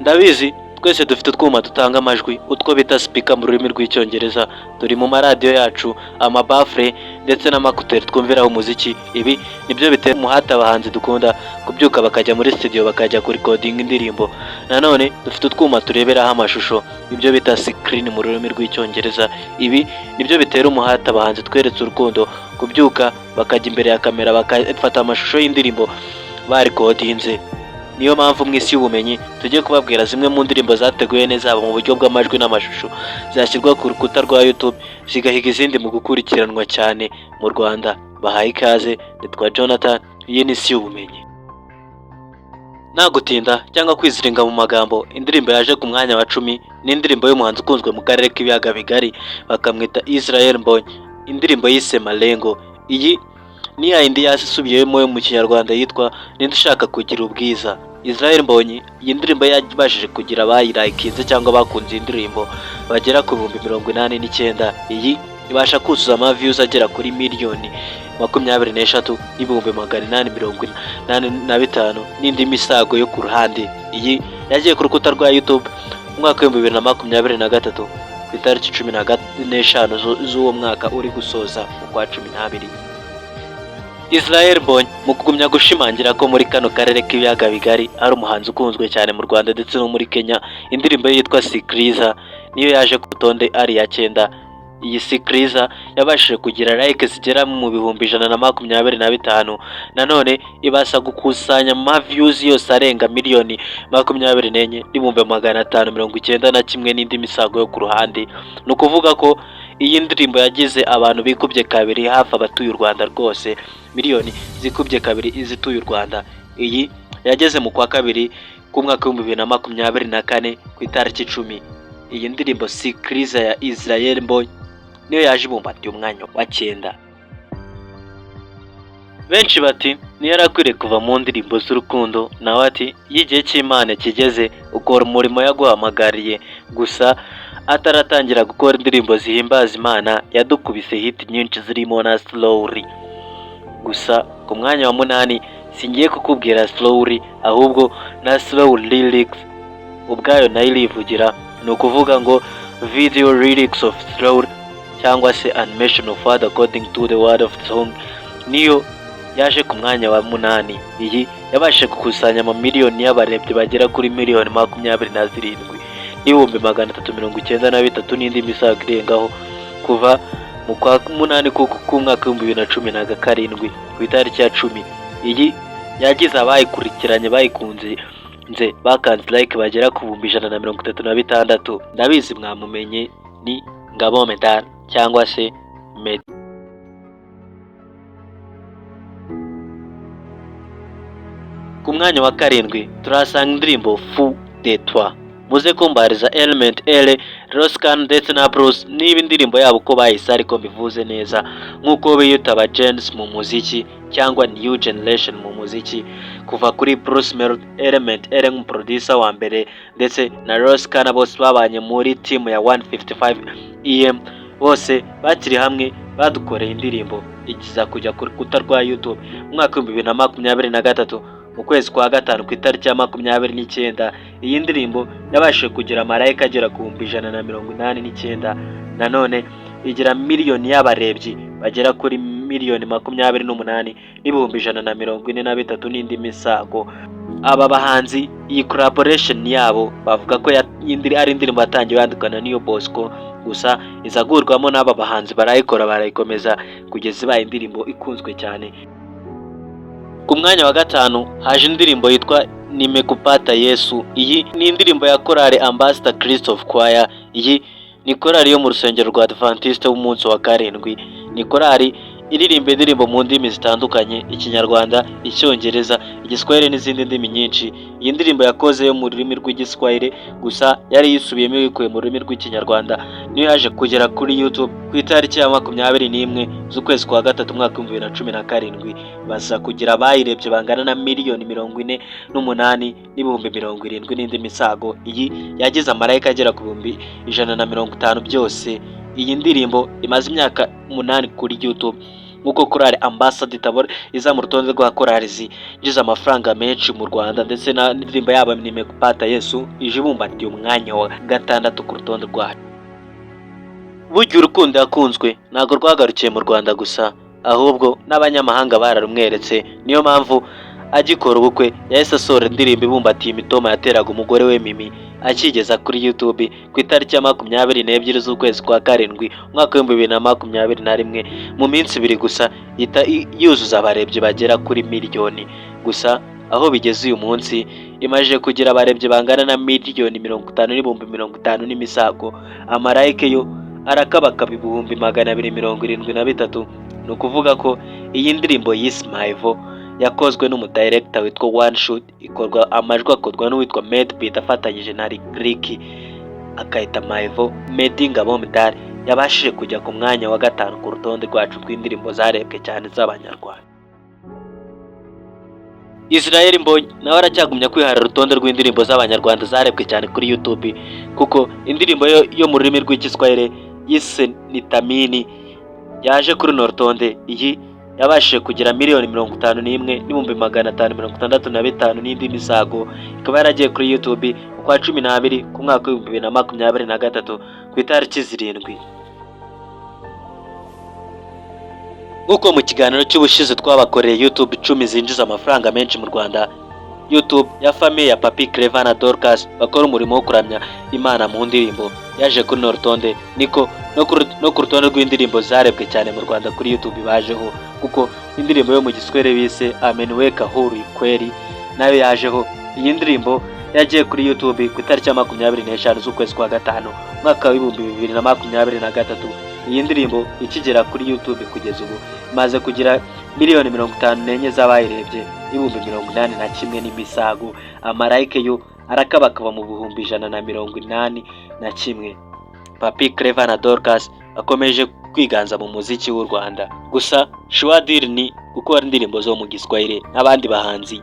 Ndabizi twese dufite utwuma dutanga amajwi utwo bita speaker mu rurimi rw'icyongereza, turi mu maradiyo yacu, amabafure ndetse n'amakuteri twumviraho umuziki. Ibi nibyo bitera umuhate abahanzi dukunda kubyuka bakajya muri studio bakajya kuri recording indirimbo. Nanone dufite utwuma tureberaho amashusho, ibyo bita screen mu rurimi rw'icyongereza. Ibi nibyo bitera umuhate abahanzi tweretse urukundo kubyuka bakajya imbere ya kamera bakafata amashusho y'indirimbo barekodinze. Niyo mpamvu mu isi y'ubumenyi tugiye kubabwira zimwe mu ndirimbo zateguye neza mu buryo bw'amajwi n'amashusho zashyirwa ku rukuta rwa YouTube zigahiga izindi mu gukurikiranwa cyane mu Rwanda. Bahaye ikaze, nitwa Jonathan, iyi ni isi y'ubumenyi. Nta gutinda cyangwa kwiziringa mu magambo, indirimbo yaje ku mwanya wa 10 ni indirimbo y'umuhanzi ukunzwe mu karere k'ibiyaga bigari bakamwita Israel Mbonyi, indirimbo yise Malengo. Iyi ni yindi yasubiyemo mu Kinyarwanda yitwa Ninde ushaka kugira ubwiza. Israel Mbonyi iyi ndirimbo yabashije kugira abayirayikinze cyangwa bakunze indirimbo bagera ku 89,000. Iyi ibasha kuzuza views agera kuri miliyoni 23,885 n'indi misago yo ku ruhande. Iyi yagiye ku rukuta rwa YouTube mu mwaka wa 2023 ku itariki 15 z'uwo mwaka uri gusoza mu kwa 12. Israel Mbonyi mu kugumya gushimangira ko muri kano karere k'ibiyaga bigari ari umuhanzi ukunzwe cyane mu Rwanda ndetse no muri Kenya, indirimbo yitwa Sikriza niyo yaje ku rutonde ari ya 9. Iyi Sikriza yabashije kugira like zigera mu 125,000. Nanone ibasha gukusanya views yose arenga miliyoni 24,591 n'indi misago yo ku ruhande. No kuvuga ko iyi ndirimbo yagize abantu bikubye kabiri hafi abatuye u Rwanda rwose, miliyoni zikubye kabiri izituye u Rwanda. Iyi yageze mu kwa kabiri ku mwaka wa 2024 ku itariki 10. Iyi ndirimbo Sikriza ya Israel Mbonyi niyo yaje ibumbatiye umwanya wa 9. Benshi bati niyo yarakwiriye kuva mu ndirimbo z'urukundo, nawe ati y'igihe cy'Imana kigeze ukora umurimo yaguhamagariye. Gusa ataratangira gukora indirimbo zihimbaza Imana yadukubise hit nyinshi zirimo na Slowly. Gusa ku mwanya wa 8 singiye kukubwira Slowly, ahubwo na Slow lyrics ubwayo nayo irivugira. Ni ukuvuga ngo video lyrics of Slowly cyangwa se animation of word according to the word of the song niyo yaje ku mwanya wa 8. Iyi yabashije gukusanya miliyoni y'abarebye bagera kuri miliyoni 27,393 n'indi misago irengaho kuva mu kwa 8 ku mwaka wa 2017 ku itariki ya 10. Iyi yagize abayikurikiranye bayikunze bakanze like bagera ku 136. Ndabizi mwamumenye, ni Ngabo Medal cyangwa se Med. Ku mwanya wa 7 turasanga indirimbo Fou de Toi. Muze kumbariza Element L, Roscan ndetse na Bruce niba indirimbo yabo uko bayise ariko bivuze neza nk'uko biyita aba Gens mu muziki cyangwa New Generation mu muziki, kuva kuri Bruce Melody, Element L nk'umuproducer wa mbere ndetse na Roscan bose babanye muri team ya 155 EM, bose bakiri hamwe badukoreye indirimbo ikiza kujya ku rukuta rwa YouTube mu mwaka wa 2023 mu kwezi kwa 5 ku itariki ya 29. Iyi ndirimbo yabashije kugira marayika agera ku 189. Nanone igira miliyoni y'abarebyi bagera kuri miliyoni 28,143 n'indi misago. Aba bahanzi iyi collaboration yabo bavuga ko ari indirimbo yatangiye yandikana n'iyo Bosco, gusa izagurwamo n'aba bahanzi barayikora barayikomeza kugeza ibaye indirimbo ikunzwe cyane. Ku mwanya wa 5 haje indirimbo yitwa Nimekupata Yesu. Iyi ni indirimbo ya korali Ambassador Christophe Choir. Iyi ni korali yo mu rusengero rwa Adventiste w'umunsi wa 7. Ni korali iririmba indirimbo mu ndimi zitandukanye: Ikinyarwanda, Icyongereza, Igiswahili n'izindi ndimi nyinshi. Iyi ndirimbo yakoze yo mu rurimi rw'Igiswahili, gusa yari yisubiyemo yikuye mu rurimi rw'Ikinyarwanda. Niyo yaje kugera kuri YouTube ku itariki ya 21 z'ukwezi kwa 3 mwaka wa 2017. Baza kugira abayirebye bangana na miliyoni 48,070 n'indi misago. Iyi yagize amarayika agera ku 150 byose. Iyi ndirimbo imaze imyaka 8 kuri YouTube nk'uko korali Ambassador Tabor iza mu rutonde rwa korali zinjiza amafaranga menshi mu Rwanda, ndetse na indirimbo yabo Nimekupata Yesu ije ibumbatiye umwanya wa 6 ku rutonde rwayo. Burya urukundo yakunzwe ntabwo rwagarukiye mu Rwanda gusa, ahubwo n'abanyamahanga bararumweretse. Niyo mpamvu agikora ubukwe yahise asohora indirimbo ibumbatiye imitoma yateraga umugore we Mimi, akigeza kuri YouTube ku itariki ya 22 z'ukwezi kwa karindwi umwaka wa 2021. Mu minsi 2 gusa yita yuzuza abarebye bagera kuri miliyoni. Gusa aho bigeze uyu munsi imaje kugira abarebye bangana na miliyoni 50,50 n'imisago. Amarayike yo arakabakaba ibihumbi 273. Ni ukuvuga ko iyi ndirimbo yise Maivo yakozwe n'umudirector witwa One Shot, ikorwa amajwi akorwa n'uwitwa Medbeat afatanyije na Ricky, akayita Maivo. Meddy Ngabo Medali yabashije kujya ku mwanya wa 5 ku rutonde rwacu rw'indirimbo zarebwe cyane z'abanyarwanda. Israel Mbonyi nawe aracyagumya kwihara urutonde rw'indirimbo z'abanyarwanda zarebwe cyane kuri YouTube, kuko indirimbo yo mu rurimi rw'Igiswahili yise Nitamini yaje kuri runo rutonde. Iyi yabashije kugira miliyoni 51,565 n'indi misago, ikaba yaragiye kuri YouTube kwa 12 ku mwaka wa 2023 ku itariki 7. Nk'uko mu kiganiro cy'ubushize twabakoreye YouTube 10 zinjiza amafaranga menshi mu Rwanda, YouTube ya famille ya Papi Clever na Dorcas bakora umurimo wo kuramya Imana mu ndirimbo yaje kuri no rutonde, niko no ku rutonde rw'indirimbo zarebwe cyane mu Rwanda kuri YouTube bajeho, kuko indirimbo yo mu Giswahili bise Ameniweka Huru Kweli nayo yajeho. Iyi ndirimbo yagiye kuri YouTube ku itariki ya 25 z'ukwezi kwa gatanu mwaka wa 2023. Iyi ndirimbo ikigera kuri YouTube kugeza ubu imaze kugira miliyoni 54 z'abayirebye, 81 n'imisago. Amarayike yo arakabakaba mu bihumbi 181. Papi Clever na Dorcas akomeje kwiganza mu muziki w'u Rwanda. Gusa Shwadiri ni gukora indirimbo zo mu Giswahili n'abandi bahanzi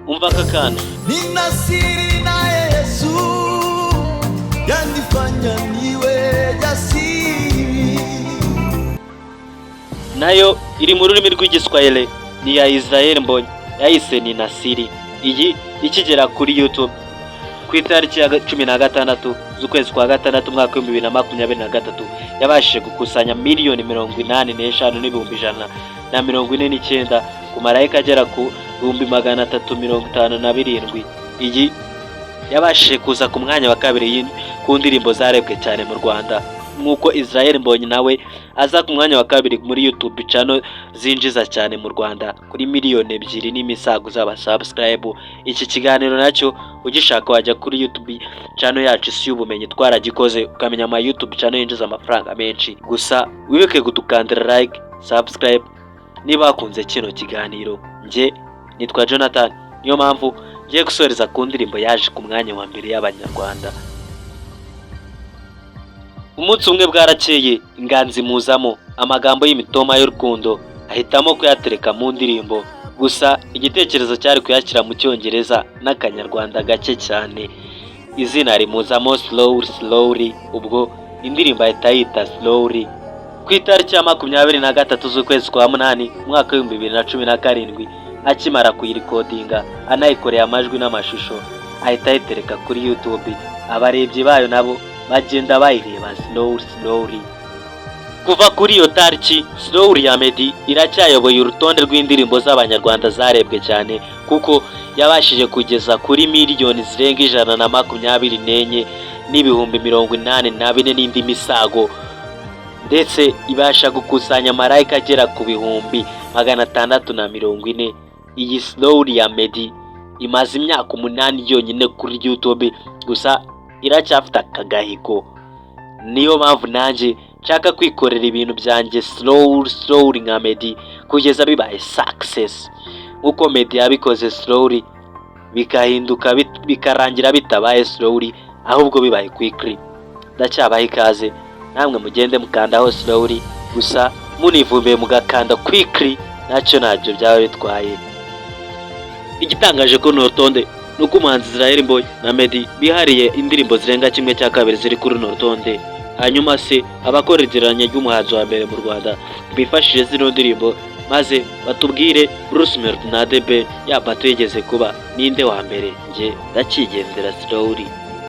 umva kakana Nina siri na Yesu yanifanya niwe jasiri, nayo iri mu rurimi rw'Igiswahili ni ya Israel Mbonyi yayise Nina Siri. Iyi ikigera kuri YouTube ku itariki ya 16 z'ukwezi kwa gatandatu umwaka wa 2023 yabashije gukusanya miliyoni 85,149 ku marayika agera ku 357. Iyi yabashije kuza ku mwanya wa 2 ku ndirimbo zarebwe cyane mu Rwanda, nk'uko Israel Mbonyi nawe aza ku mwanya wa 2 muri YouTube channel zinjiza cyane mu Rwanda kuri miliyoni 2 n'imisago z'abasubscribe. Iki kiganiro nacyo ugishaka wajya kuri YouTube channel yacu Isi y'Ubumenyi, twaragikoze ukamenya ama YouTube channel yinjiza amafaranga menshi. Gusa wibuke gudukandira like, subscribe niba wakunze kino kiganiro. Nje nitwa Jonathan, niyo mpamvu ngiye gusoreza ku ndirimbo yaje ku mwanya wa 2 y'abanyarwanda. Umunsi umwe bwarakeye inganzi muzamo amagambo y'imitoma y'urukundo, ahitamo kuyatereka mu ndirimbo. Gusa igitekerezo cyari kuyakira mu Cyongereza n'Akanyarwanda gake cyane. Izina rimuzamo slowly, ubwo indirimbo ahita yita Slowly. Ku itariki ya 23 z'ukwezi kwa 8 umwaka wa 2017 akimara kuyirikodinga anayikoreye amajwi n'amashusho, ahita yitereka kuri YouTube. Abarebye bayo nabo bagenda bayireba slowly. Kuva kuri iyo tariki Slowly ya Meddy iracyayoboye urutonde rw'indirimbo z'abanyarwanda zarebwe cyane, kuko yabashije kugeza kuri miliyoni zirenga 124 n'ibihumbi 84 n'indi misago, ndetse ibasha gukusanya amarayika agera ku bihumbi 640. Iyi Slowly ya Meddy imaze imyaka 8 yonyine kuri YouTube, gusa iracyafite akagahigo. Niyo mpamvu nanjye nshaka kwikorera ibintu byanjye slowly nka Meddy kugeza bibaye success, uko Meddy yabikoze slowly bikahinduka bikarangira bitabaye slowly ahubwo bibaye quickly. Ndacyabaye ikaze namwe mugende mukandaho slowly, gusa munivumbuye mugakanda quickly nacyo nabyo byaba bitwaye. Igitangaje ko no rutonde nuko umuhanzi Israel Mbonyi na Meddy bihariye indirimbo zirenga 1/2 ziri kuri no rutonde. hanyuma se abakora igereranya ry'umuhanzi wa mbere mu Rwanda bifashishije zino ndirimbo, maze batubwire Bruce Melody na The Ben ya bato yigeze kuba ninde wa mbere. Njye ndakigendera slowly.